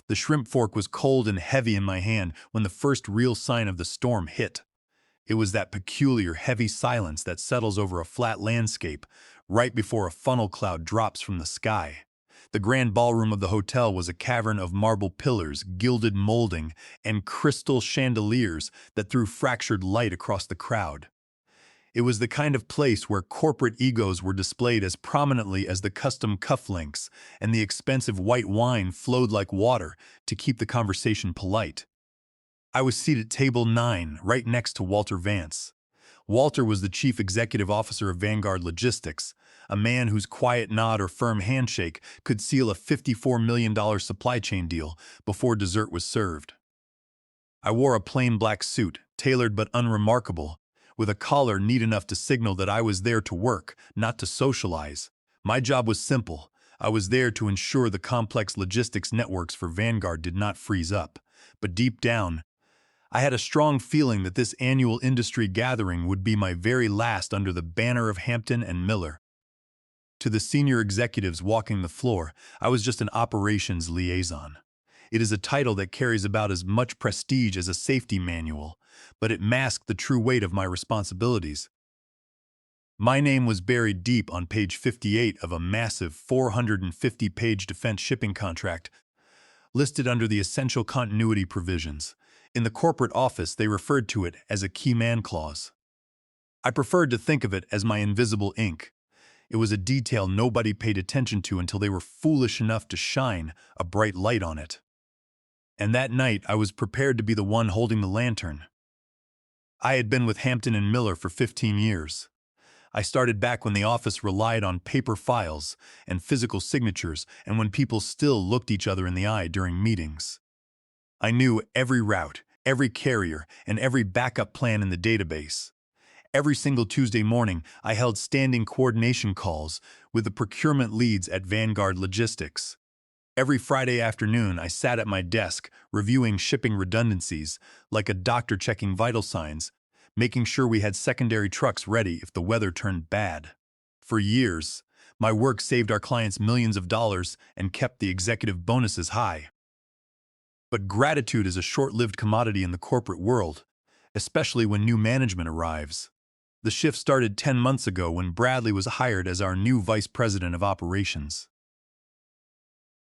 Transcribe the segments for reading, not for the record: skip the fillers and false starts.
The shrimp fork was cold and heavy in my hand when the first real sign of the storm hit. It was that peculiar, heavy silence that settles over a flat landscape right before a funnel cloud drops from the sky. The grand ballroom of the hotel was a cavern of marble pillars, gilded molding, and crystal chandeliers that threw fractured light across the crowd. It was the kind of place where corporate egos were displayed as prominently as the custom cufflinks, and the expensive white wine flowed like water to keep the conversation polite. I was seated at table 9, right next to Walter Vance. Walter was the chief executive officer of Vanguard Logistics, a man whose quiet nod or firm handshake could seal a $54 million supply chain deal before dessert was served. I wore a plain black suit, tailored but unremarkable, with a collar neat enough to signal that I was there to work, not to socialize. My job was simple. I was there to ensure the complex logistics networks for Vanguard did not freeze up. But deep down, I had a strong feeling that this annual industry gathering would be my very last under the banner of Hampton and Miller. To the senior executives walking the floor, I was just an operations liaison. It is a title that carries about as much prestige as a safety manual, but it masked the true weight of my responsibilities. My name was buried deep on page 58 of a massive 450-page defense shipping contract, listed under the essential continuity provisions. In the corporate office, they referred to it as a key man clause. I preferred to think of it as my invisible ink. It was a detail nobody paid attention to until they were foolish enough to shine a bright light on it. And that night, I was prepared to be the one holding the lantern. I had been with Hampton and Miller for 15 years. I started back when the office relied on paper files and physical signatures, and when people still looked each other in the eye during meetings. I knew every route, every carrier, and every backup plan in the database. Every single Tuesday morning, I held standing coordination calls with the procurement leads at Vanguard Logistics. Every Friday afternoon, I sat at my desk, reviewing shipping redundancies, like a doctor checking vital signs, making sure we had secondary trucks ready if the weather turned bad. For years, my work saved our clients millions of dollars and kept the executive bonuses high. But gratitude is a short-lived commodity in the corporate world, especially when new management arrives. The shift started 10 months ago when Bradley was hired as our new vice president of operations.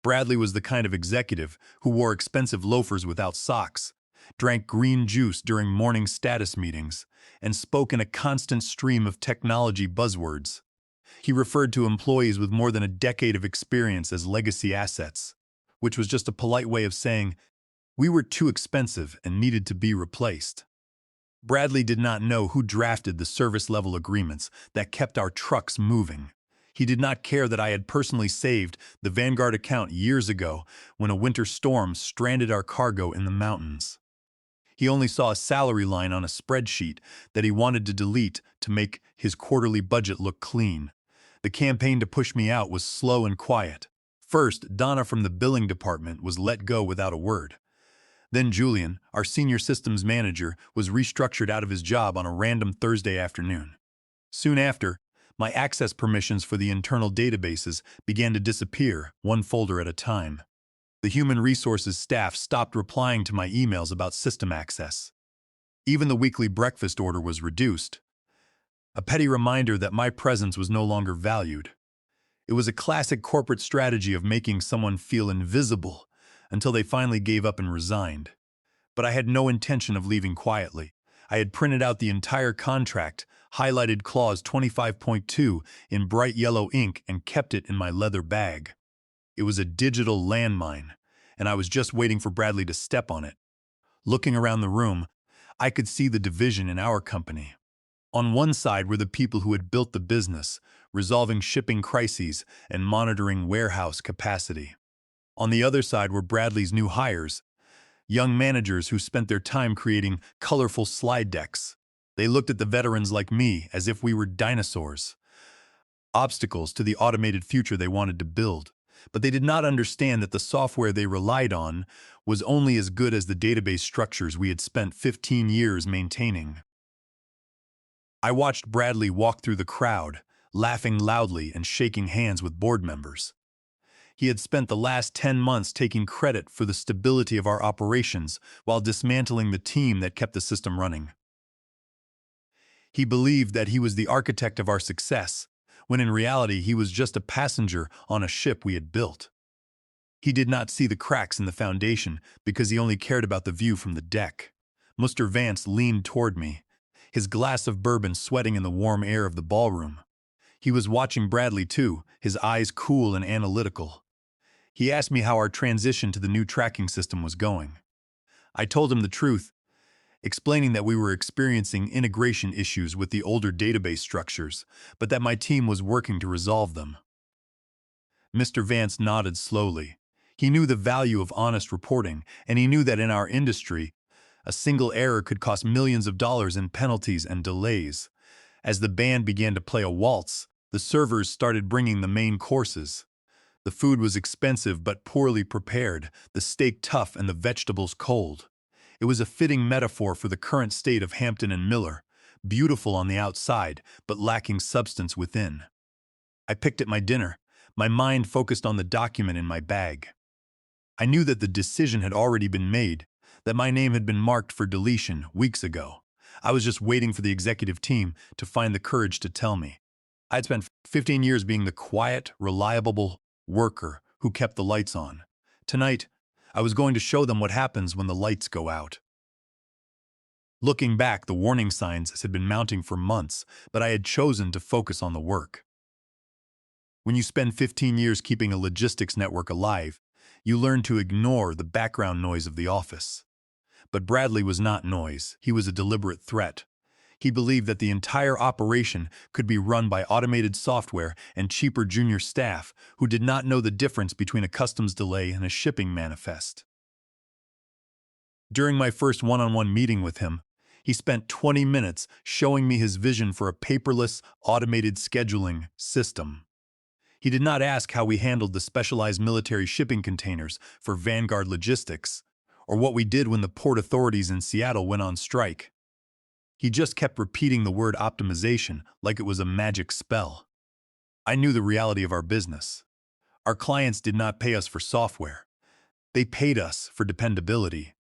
Bradley was the kind of executive who wore expensive loafers without socks, drank green juice during morning status meetings, and spoke in a constant stream of technology buzzwords. He referred to employees with more than a decade of experience as legacy assets, which was just a polite way of saying we were too expensive and needed to be replaced. Bradley did not know who drafted the service-level agreements that kept our trucks moving. He did not care that I had personally saved the Vanguard account years ago when a winter storm stranded our cargo in the mountains. He only saw a salary line on a spreadsheet that he wanted to delete to make his quarterly budget look clean. The campaign to push me out was slow and quiet. First, Donna from the billing department was let go without a word. Then Julian, our senior systems manager, was restructured out of his job on a random Thursday afternoon. Soon after, my access permissions for the internal databases began to disappear, one folder at a time. The human resources staff stopped replying to my emails about system access. Even the weekly breakfast order was reduced, a petty reminder that my presence was no longer valued. It was a classic corporate strategy of making someone feel invisible until they finally gave up and resigned. But I had no intention of leaving quietly. I had printed out the entire contract, highlighted clause 25.2 in bright yellow ink, and kept it in my leather bag. It was a digital landmine, and I was just waiting for Bradley to step on it. Looking around the room, I could see the division in our company. On one side were the people who had built the business, resolving shipping crises and monitoring warehouse capacity. On the other side were Bradley's new hires, young managers who spent their time creating colorful slide decks. They looked at the veterans like me as if we were dinosaurs, obstacles to the automated future they wanted to build. But they did not understand that the software they relied on was only as good as the database structures we had spent 15 years maintaining. I watched Bradley walk through the crowd, laughing loudly and shaking hands with board members. He had spent the last 10 months taking credit for the stability of our operations while dismantling the team that kept the system running. He believed that he was the architect of our success, when in reality he was just a passenger on a ship we had built. He did not see the cracks in the foundation because he only cared about the view from the deck. Mr. Vance leaned toward me, his glass of bourbon sweating in the warm air of the ballroom. He was watching Bradley too, his eyes cool and analytical. He asked me how our transition to the new tracking system was going. I told him the truth, explaining that we were experiencing integration issues with the older database structures, but that my team was working to resolve them. Mr. Vance nodded slowly. He knew the value of honest reporting, and he knew that in our industry, a single error could cost millions of dollars in penalties and delays. As the band began to play a waltz, the servers started bringing the main courses. The food was expensive but poorly prepared, the steak tough and the vegetables cold. It was a fitting metaphor for the current state of Hampton and Miller, beautiful on the outside but lacking substance within. I picked at my dinner, my mind focused on the document in my bag. I knew that the decision had already been made, that my name had been marked for deletion weeks ago. I was just waiting for the executive team to find the courage to tell me. I had spent 15 years being the quiet, reliable worker who kept the lights on. Tonight, I was going to show them what happens when the lights go out. Looking back, the warning signs had been mounting for months, but I had chosen to focus on the work. When you spend 15 years keeping a logistics network alive, you learn to ignore the background noise of the office. But Bradley was not noise, he was a deliberate threat. He believed that the entire operation could be run by automated software and cheaper junior staff who did not know the difference between a customs delay and a shipping manifest. During my first one-on-one meeting with him, he spent 20 minutes showing me his vision for a paperless, automated scheduling system. He did not ask how we handled the specialized military shipping containers for Vanguard Logistics, or what we did when the port authorities in Seattle went on strike. He just kept repeating the word optimization like it was a magic spell. I knew the reality of our business. Our clients did not pay us for software. They paid us for dependability.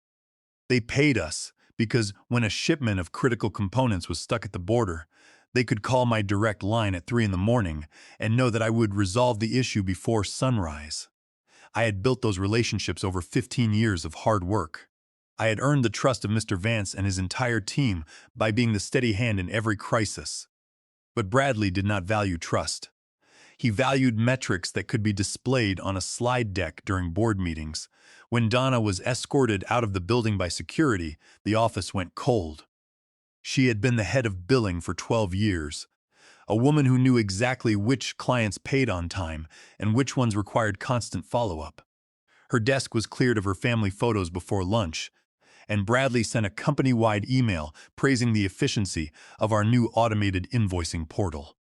They paid us because when a shipment of critical components was stuck at the border, they could call my direct line at 3 in the morning and know that I would resolve the issue before sunrise. I had built those relationships over 15 years of hard work. I had earned the trust of Mr. Vance and his entire team by being the steady hand in every crisis. But Bradley did not value trust. He valued metrics that could be displayed on a slide deck during board meetings. When Donna was escorted out of the building by security, the office went cold. She had been the head of billing for 12 years, a woman who knew exactly which clients paid on time and which ones required constant follow-up. Her desk was cleared of her family photos before lunch, and Bradley sent a company-wide email praising the efficiency of our new automated invoicing portal.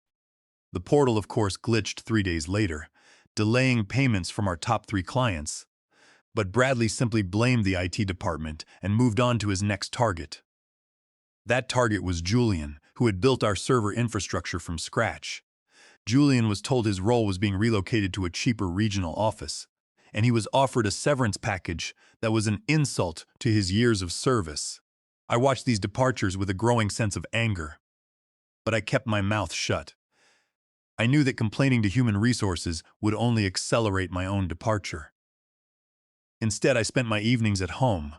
The portal, of course, glitched 3 days later, delaying payments from our top 3 clients. But Bradley simply blamed the IT department and moved on to his next target. That target was Julian, who had built our server infrastructure from scratch. Julian was told his role was being relocated to a cheaper regional office, and he was offered a severance package that was an insult to his years of service. I watched these departures with a growing sense of anger, but I kept my mouth shut. I knew that complaining to human resources would only accelerate my own departure. Instead, I spent my evenings at home,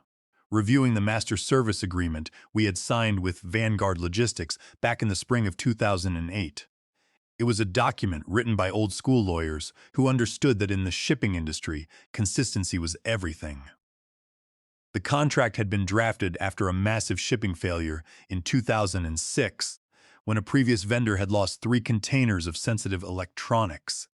reviewing the master service agreement we had signed with Vanguard Logistics back in the spring of 2008. It was a document written by old-school lawyers who understood that in the shipping industry, consistency was everything. The contract had been drafted after a massive shipping failure in 2006, when a previous vendor had lost 3 containers of sensitive electronics.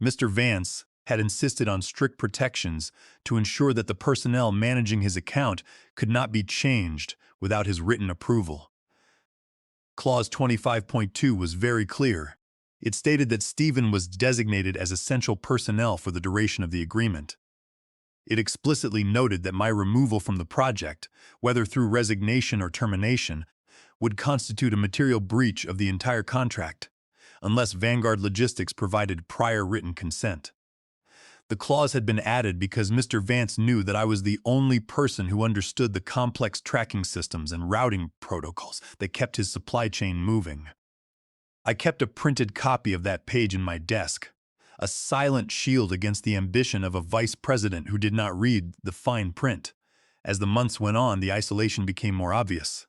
Mr. Vance had insisted on strict protections to ensure that the personnel managing his account could not be changed without his written approval. Clause 25.2 was very clear. It stated that Stephen was designated as essential personnel for the duration of the agreement. It explicitly noted that my removal from the project, whether through resignation or termination, would constitute a material breach of the entire contract, unless Vanguard Logistics provided prior written consent. The clause had been added because Mr. Vance knew that I was the only person who understood the complex tracking systems and routing protocols that kept his supply chain moving. I kept a printed copy of that page in my desk, a silent shield against the ambition of a vice president who did not read the fine print. As the months went on, the isolation became more obvious.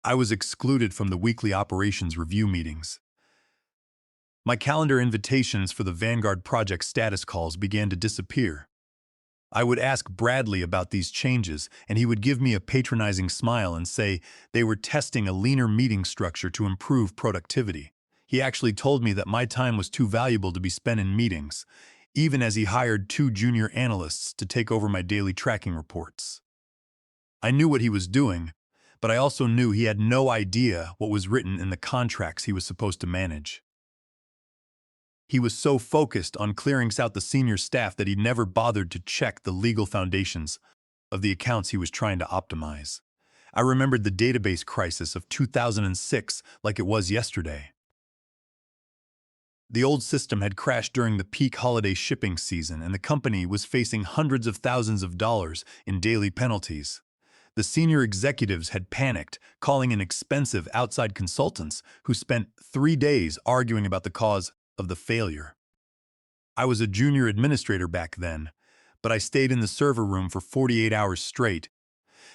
I was excluded from the weekly operations review meetings. My calendar invitations for the Vanguard project status calls began to disappear. I would ask Bradley about these changes, and he would give me a patronizing smile and say they were testing a leaner meeting structure to improve productivity. He actually told me that my time was too valuable to be spent in meetings, even as he hired 2 junior analysts to take over my daily tracking reports. I knew what he was doing, but I also knew he had no idea what was written in the contracts he was supposed to manage. He was so focused on clearing out the senior staff that he never bothered to check the legal foundations of the accounts he was trying to optimize. I remembered the database crisis of 2006 like it was yesterday. The old system had crashed during the peak holiday shipping season, and the company was facing hundreds of thousands of dollars in daily penalties. The senior executives had panicked, calling in expensive outside consultants who spent 3 days arguing about the cause of the failure. I was a junior administrator back then, but I stayed in the server room for 48 hours straight,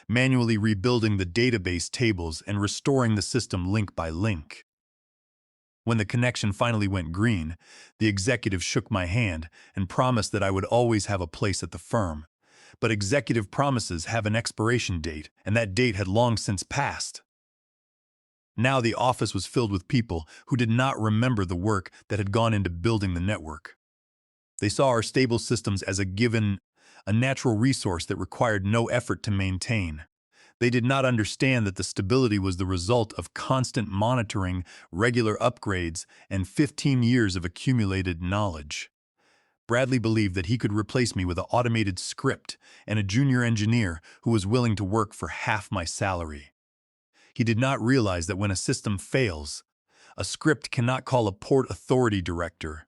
manually rebuilding the database tables and restoring the system link by link. When the connection finally went green, the executive shook my hand and promised that I would always have a place at the firm. But executive promises have an expiration date, and that date had long since passed. Now the office was filled with people who did not remember the work that had gone into building the network. They saw our stable systems as a natural resource that required no effort to maintain. They did not understand that the stability was the result of constant monitoring, regular upgrades, and 15 years of accumulated knowledge. Bradley believed that he could replace me with an automated script and a junior engineer who was willing to work for half my salary. He did not realize that when a system fails, a script cannot call a port authority director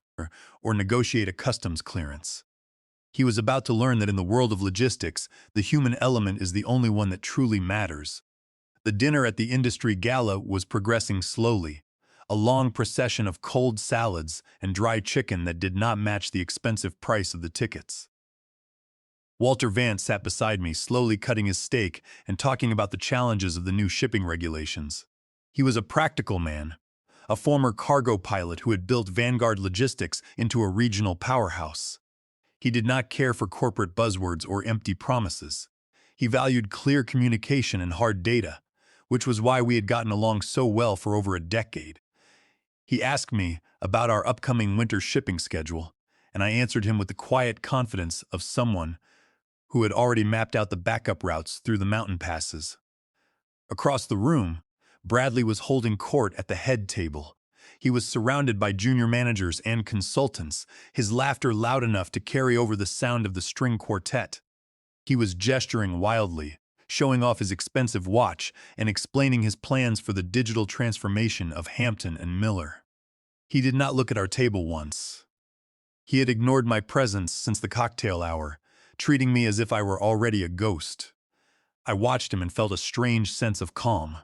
or negotiate a customs clearance. He was about to learn that in the world of logistics, the human element is the only one that truly matters. The dinner at the industry gala was progressing slowly, a long procession of cold salads and dry chicken that did not match the expensive price of the tickets. Walter Vance sat beside me, slowly cutting his steak and talking about the challenges of the new shipping regulations. He was a practical man, a former cargo pilot who had built Vanguard Logistics into a regional powerhouse. He did not care for corporate buzzwords or empty promises. He valued clear communication and hard data, which was why we had gotten along so well for over a decade. He asked me about our upcoming winter shipping schedule, and I answered him with the quiet confidence of someone who had already mapped out the backup routes through the mountain passes. Across the room, Bradley was holding court at the head table. He was surrounded by junior managers and consultants, his laughter loud enough to carry over the sound of the string quartet. He was gesturing wildly, showing off his expensive watch and explaining his plans for the digital transformation of Hampton and Miller. He did not look at our table once. He had ignored my presence since the cocktail hour, treating me as if I were already a ghost. I watched him and felt a strange sense of calm.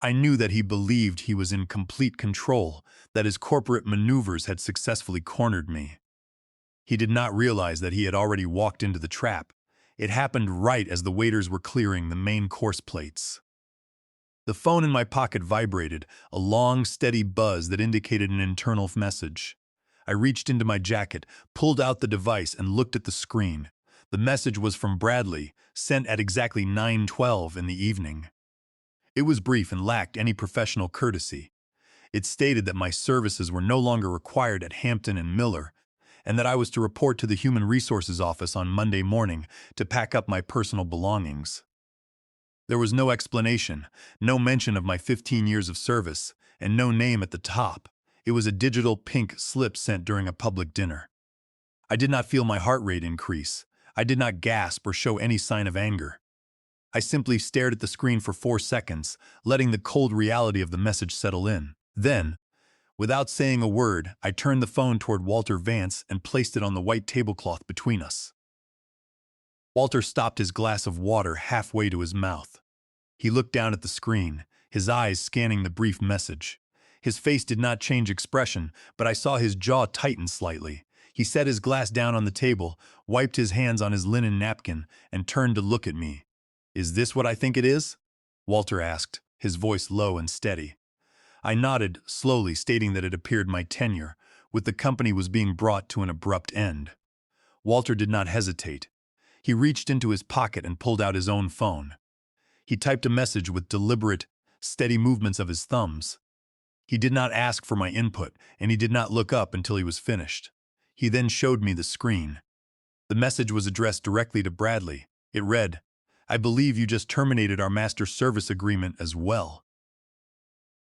I knew that he believed he was in complete control, that his corporate maneuvers had successfully cornered me. He did not realize that he had already walked into the trap. It happened right as the waiters were clearing the main course plates. The phone in my pocket vibrated, a long, steady buzz that indicated an internal message. I reached into my jacket, pulled out the device, and looked at the screen. The message was from Bradley, sent at exactly 9:12 in the evening. It was brief and lacked any professional courtesy. It stated that my services were no longer required at Hampton and Miller, and that I was to report to the Human Resources office on Monday morning to pack up my personal belongings. There was no explanation, no mention of my 15 years of service, and no name at the top. It was a digital pink slip sent during a public dinner. I did not feel my heart rate increase. I did not gasp or show any sign of anger. I simply stared at the screen for 4 seconds, letting the cold reality of the message settle in. Then, Without saying a word, I turned the phone toward Walter Vance and placed it on the white tablecloth between us. Walter stopped his glass of water halfway to his mouth. He looked down at the screen, his eyes scanning the brief message. His face did not change expression, but I saw his jaw tighten slightly. He set his glass down on the table, wiped his hands on his linen napkin, and turned to look at me. "Is this what I think it is?" Walter asked, his voice low and steady. I nodded, slowly stating that it appeared my tenure with the company was being brought to an abrupt end. Walter did not hesitate. He reached into his pocket and pulled out his own phone. He typed a message with deliberate, steady movements of his thumbs. He did not ask for my input, and he did not look up until he was finished. He then showed me the screen. The message was addressed directly to Bradley. It read, "I believe you just terminated our master service agreement as well.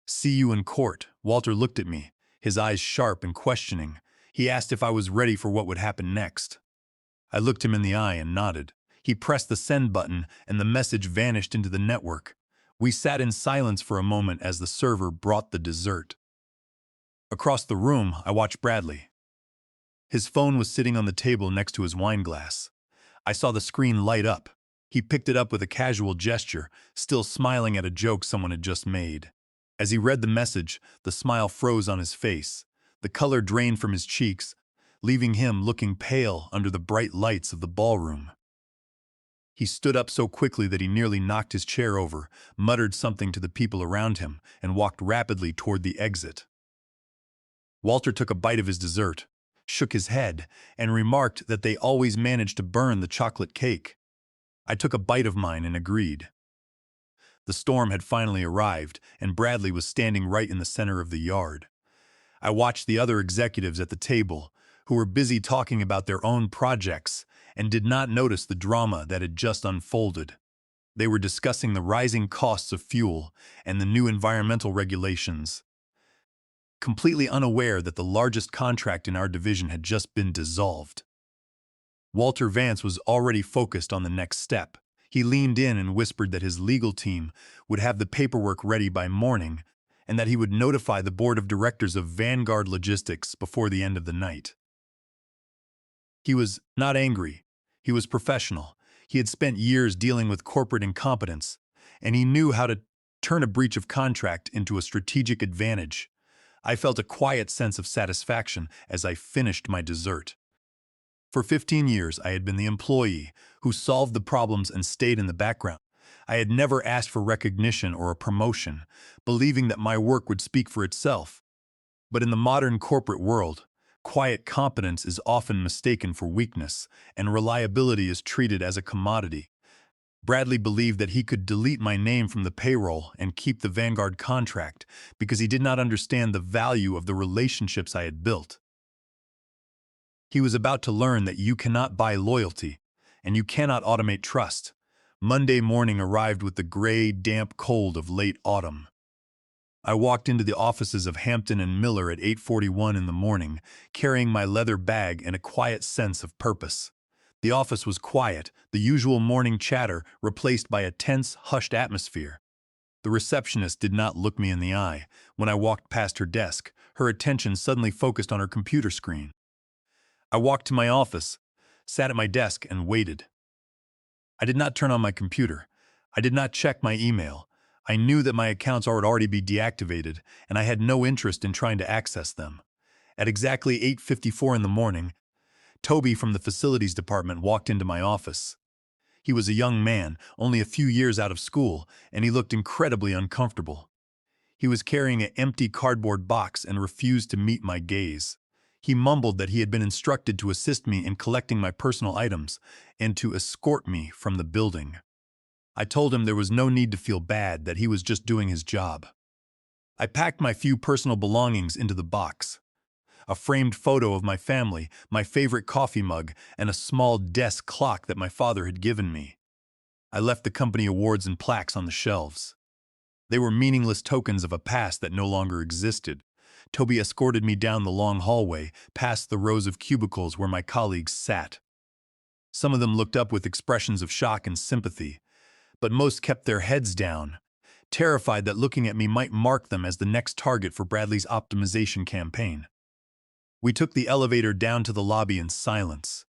See you in court." Walter looked at me, his eyes sharp and questioning. He asked if I was ready for what would happen next. I looked him in the eye and nodded. He pressed the send button, and the message vanished into the network. We sat in silence for a moment as the server brought the dessert. Across the room, I watched Bradley. His phone was sitting on the table next to his wine glass. I saw the screen light up. He picked it up with a casual gesture, still smiling at a joke someone had just made. As he read the message, the smile froze on his face. The color drained from his cheeks, leaving him looking pale under the bright lights of the ballroom. He stood up so quickly that he nearly knocked his chair over, muttered something to the people around him, and walked rapidly toward the exit. Walter took a bite of his dessert, shook his head, and remarked that they always managed to burn the chocolate cake. I took a bite of mine and agreed. The storm had finally arrived, and Bradley was standing right in the center of the yard. I watched the other executives at the table, who were busy talking about their own projects, and did not notice the drama that had just unfolded. They were discussing the rising costs of fuel and the new environmental regulations, completely unaware that the largest contract in our division had just been dissolved. Walter Vance was already focused on the next step. He leaned in and whispered that his legal team would have the paperwork ready by morning and that he would notify the board of directors of Vanguard Logistics before the end of the night. He was not angry. He was professional. He had spent years dealing with corporate incompetence, and he knew how to turn a breach of contract into a strategic advantage. I felt a quiet sense of satisfaction as I finished my dessert. For 15 years, I had been the employee who solved the problems and stayed in the background. I had never asked for recognition or a promotion, believing that my work would speak for itself. But in the modern corporate world, quiet competence is often mistaken for weakness, and reliability is treated as a commodity. Bradley believed that he could delete my name from the payroll and keep the Vanguard contract because he did not understand the value of the relationships I had built. He was about to learn that you cannot buy loyalty, and you cannot automate trust. Monday morning arrived with the gray, damp cold of late autumn. I walked into the offices of Hampton and Miller at 8:41 in the morning, carrying my leather bag and a quiet sense of purpose. The office was quiet, the usual morning chatter replaced by a tense, hushed atmosphere. The receptionist did not look me in the eye. When I walked past her desk, her attention suddenly focused on her computer screen. I walked to my office, sat at my desk, and waited. I did not turn on my computer. I did not check my email. I knew that my accounts would already be deactivated, and I had no interest in trying to access them. At exactly 8:54 in the morning, Toby from the facilities department walked into my office. He was a young man, only a few years out of school, and he looked incredibly uncomfortable. He was carrying an empty cardboard box and refused to meet my gaze. He mumbled that he had been instructed to assist me in collecting my personal items and to escort me from the building. I told him there was no need to feel bad, that he was just doing his job. I packed my few personal belongings into the box. A framed photo of my family, my favorite coffee mug, and a small desk clock that my father had given me. I left the company awards and plaques on the shelves. They were meaningless tokens of a past that no longer existed. Toby escorted me down the long hallway, past the rows of cubicles where my colleagues sat. Some of them looked up with expressions of shock and sympathy, but most kept their heads down, terrified that looking at me might mark them as the next target for Bradley's optimization campaign. We took the elevator down to the lobby in silence.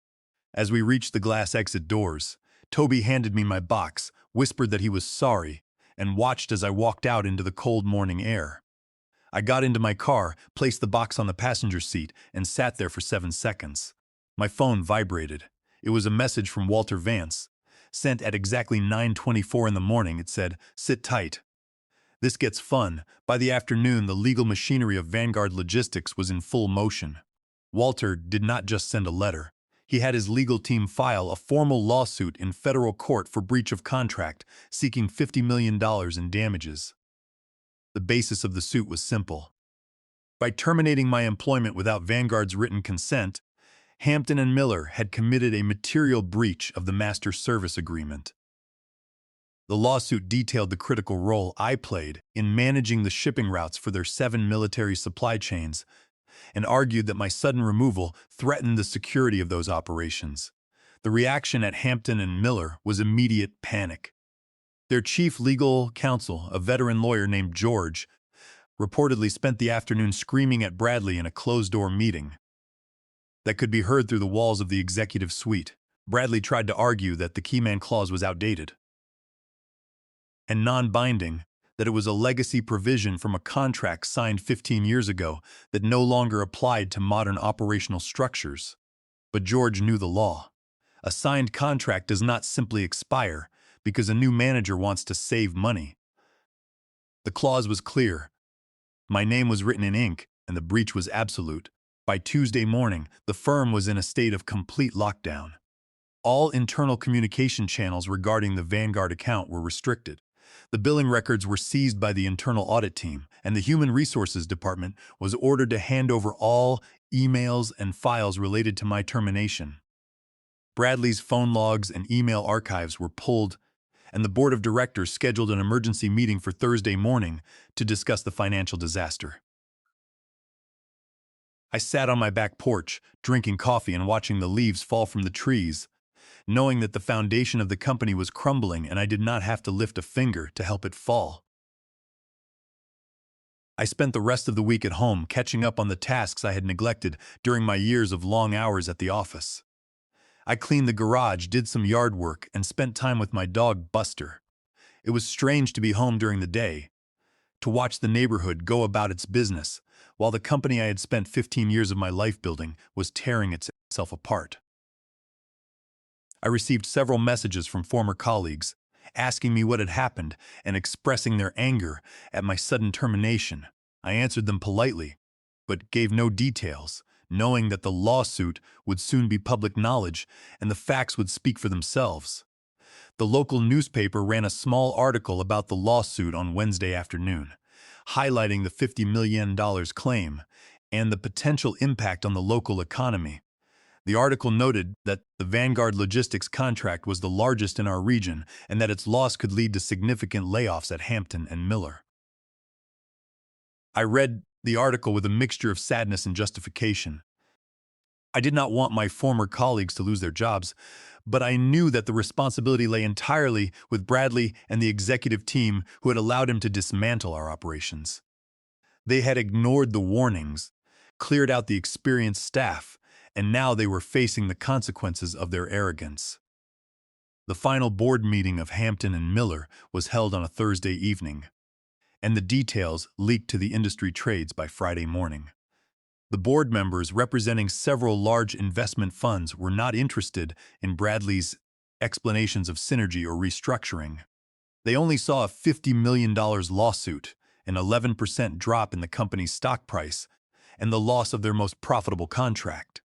As we reached the glass exit doors, Toby handed me my box, whispered that he was sorry, and watched as I walked out into the cold morning air. I got into my car, placed the box on the passenger seat, and sat there for 7 seconds. My phone vibrated. It was a message from Walter Vance. Sent at exactly 9:24 in the morning, it said, "Sit tight. This gets fun." By the afternoon, the legal machinery of Vanguard Logistics was in full motion. Walter did not just send a letter. He had his legal team file a formal lawsuit in federal court for breach of contract, seeking $50 million in damages. The basis of the suit was simple. By terminating my employment without Vanguard's written consent, Hampton and Miller had committed a material breach of the master service agreement. The lawsuit detailed the critical role I played in managing the shipping routes for their 7 military supply chains, and argued that my sudden removal threatened the security of those operations. The reaction at Hampton and Miller was immediate panic. Their chief legal counsel, a veteran lawyer named George, reportedly spent the afternoon screaming at Bradley in a closed-door meeting that could be heard through the walls of the executive suite. Bradley tried to argue that the keyman clause was outdated and non-binding, that it was a legacy provision from a contract signed 15 years ago that no longer applied to modern operational structures. But George knew the law. A signed contract does not simply expire because a new manager wants to save money. The clause was clear. My name was written in ink, and the breach was absolute. By Tuesday morning, the firm was in a state of complete lockdown. All internal communication channels regarding the Vanguard account were restricted. The billing records were seized by the internal audit team, and the Human Resources Department was ordered to hand over all emails and files related to my termination. Bradley's phone logs and email archives were pulled, and the board of directors scheduled an emergency meeting for Thursday morning to discuss the financial disaster. I sat on my back porch, drinking coffee and watching the leaves fall from the trees, knowing that the foundation of the company was crumbling and I did not have to lift a finger to help it fall. I spent the rest of the week at home catching up on the tasks I had neglected during my years of long hours at the office. I cleaned the garage, did some yard work, and spent time with my dog, Buster. It was strange to be home during the day, to watch the neighborhood go about its business, while the company I had spent 15 years of my life building was tearing itself apart. I received several messages from former colleagues, asking me what had happened and expressing their anger at my sudden termination. I answered them politely, but gave no details, knowing that the lawsuit would soon be public knowledge and the facts would speak for themselves. The local newspaper ran a small article about the lawsuit on Wednesday afternoon, highlighting the $50 million claim and the potential impact on the local economy. The article noted that the Vanguard Logistics contract was the largest in our region and that its loss could lead to significant layoffs at Hampton and Miller. I read the article with a mixture of sadness and justification. I did not want my former colleagues to lose their jobs, but I knew that the responsibility lay entirely with Bradley and the executive team who had allowed him to dismantle our operations. They had ignored the warnings, cleared out the experienced staff, and now they were facing the consequences of their arrogance. The final board meeting of Hampton and Miller was held on a Thursday evening, and the details leaked to the industry trades by Friday morning. The board members representing several large investment funds were not interested in Bradley's explanations of synergy or restructuring. They only saw a $50 million lawsuit, an 11% drop in the company's stock price, and the loss of their most profitable contract.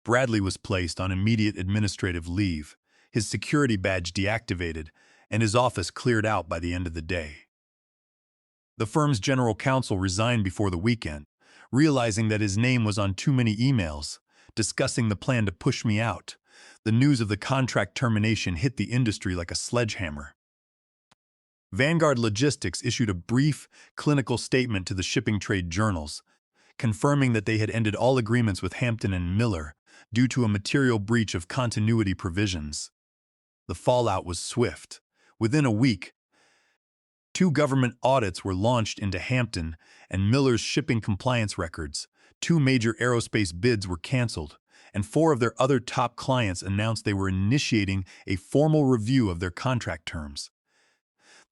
Bradley was placed on immediate administrative leave, his security badge deactivated, and his office cleared out by the end of the day. The firm's general counsel resigned before the weekend, realizing that his name was on too many emails, discussing the plan to push me out. The news of the contract termination hit the industry like a sledgehammer. Vanguard Logistics issued a brief, clinical statement to the shipping trade journals, confirming that they had ended all agreements with Hampton and Miller due to a material breach of continuity provisions. The fallout was swift. Within a week, 2 government audits were launched into Hampton and Miller's shipping compliance records. 2 major aerospace bids were canceled, and 4 of their other top clients announced they were initiating a formal review of their contract terms.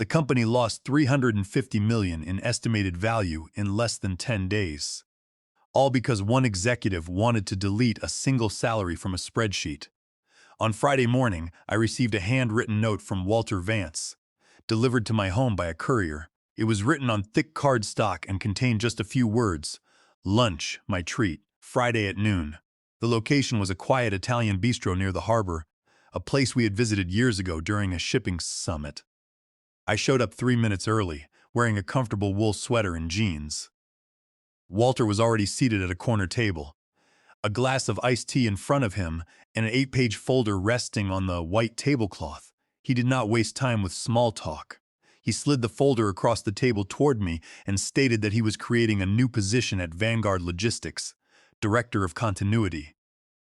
The company lost $350 million in estimated value in less than 10 days. All because one executive wanted to delete a single salary from a spreadsheet. On Friday morning, I received a handwritten note from Walter Vance, delivered to my home by a courier. It was written on thick cardstock and contained just a few words. Lunch, my treat, Friday at noon. The location was a quiet Italian bistro near the harbor, a place we had visited years ago during a shipping summit. I showed up 3 minutes early, wearing a comfortable wool sweater and jeans. Walter was already seated at a corner table, a glass of iced tea in front of him, and an 8-page folder resting on the white tablecloth. He did not waste time with small talk. He slid the folder across the table toward me and stated that he was creating a new position at Vanguard Logistics, Director of Continuity.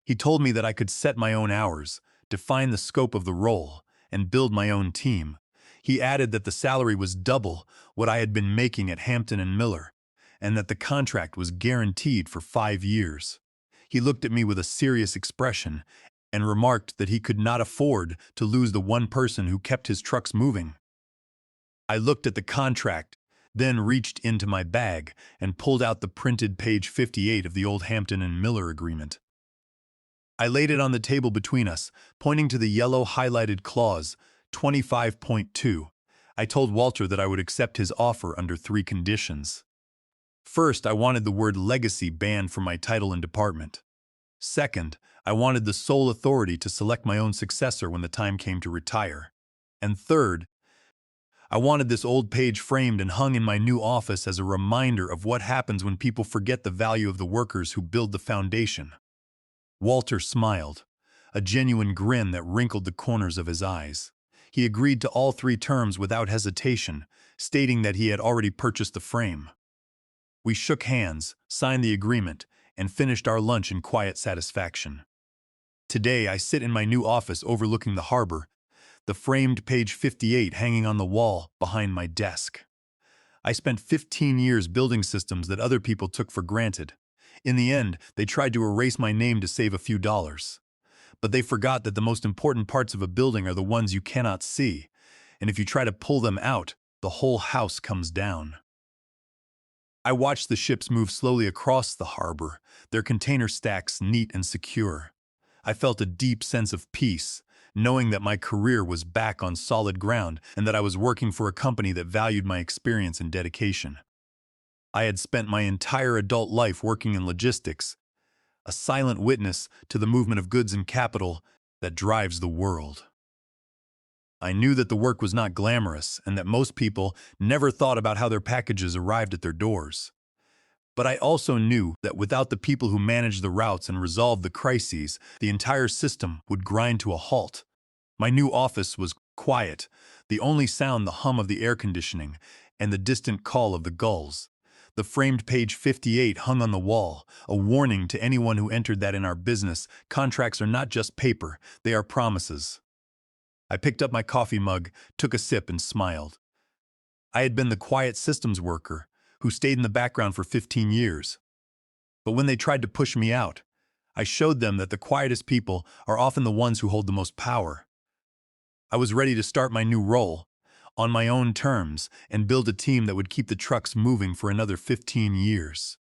He told me that I could set my own hours, define the scope of the role, and build my own team. He added that the salary was double what I had been making at Hampton and Miller, and that the contract was guaranteed for 5 years. He looked at me with a serious expression and remarked that he could not afford to lose the one person who kept his trucks moving. I looked at the contract, then reached into my bag and pulled out the printed page 58 of the old Hampton and Miller agreement. I laid it on the table between us, pointing to the yellow highlighted clause, 25.2. I told Walter that I would accept his offer under 3 conditions. First, I wanted the word legacy banned from my title and department. Second, I wanted the sole authority to select my own successor when the time came to retire. And third, I wanted this old page framed and hung in my new office as a reminder of what happens when people forget the value of the workers who build the foundation. Walter smiled, a genuine grin that wrinkled the corners of his eyes. He agreed to all 3 terms without hesitation, stating that he had already purchased the frame. We shook hands, signed the agreement, and finished our lunch in quiet satisfaction. Today, I sit in my new office overlooking the harbor, the framed page 58 hanging on the wall behind my desk. I spent 15 years building systems that other people took for granted. In the end, they tried to erase my name to save a few dollars. But they forgot that the most important parts of a building are the ones you cannot see, and if you try to pull them out, the whole house comes down. I watched the ships move slowly across the harbor, their container stacks neat and secure. I felt a deep sense of peace, knowing that my career was back on solid ground and that I was working for a company that valued my experience and dedication. I had spent my entire adult life working in logistics, a silent witness to the movement of goods and capital that drives the world. I knew that the work was not glamorous and that most people never thought about how their packages arrived at their doors. But I also knew that without the people who managed the routes and resolved the crises, the entire system would grind to a halt. My new office was quiet, the only sound the hum of the air conditioning and the distant call of the gulls. The framed page 58 hung on the wall, a warning to anyone who entered that in our business, contracts are not just paper, they are promises. I picked up my coffee mug, took a sip, and smiled. I had been the quiet systems worker who stayed in the background for 15 years. But when they tried to push me out, I showed them that the quietest people are often the ones who hold the most power. I was ready to start my new role, on my own terms, and build a team that would keep the trucks moving for another 15 years.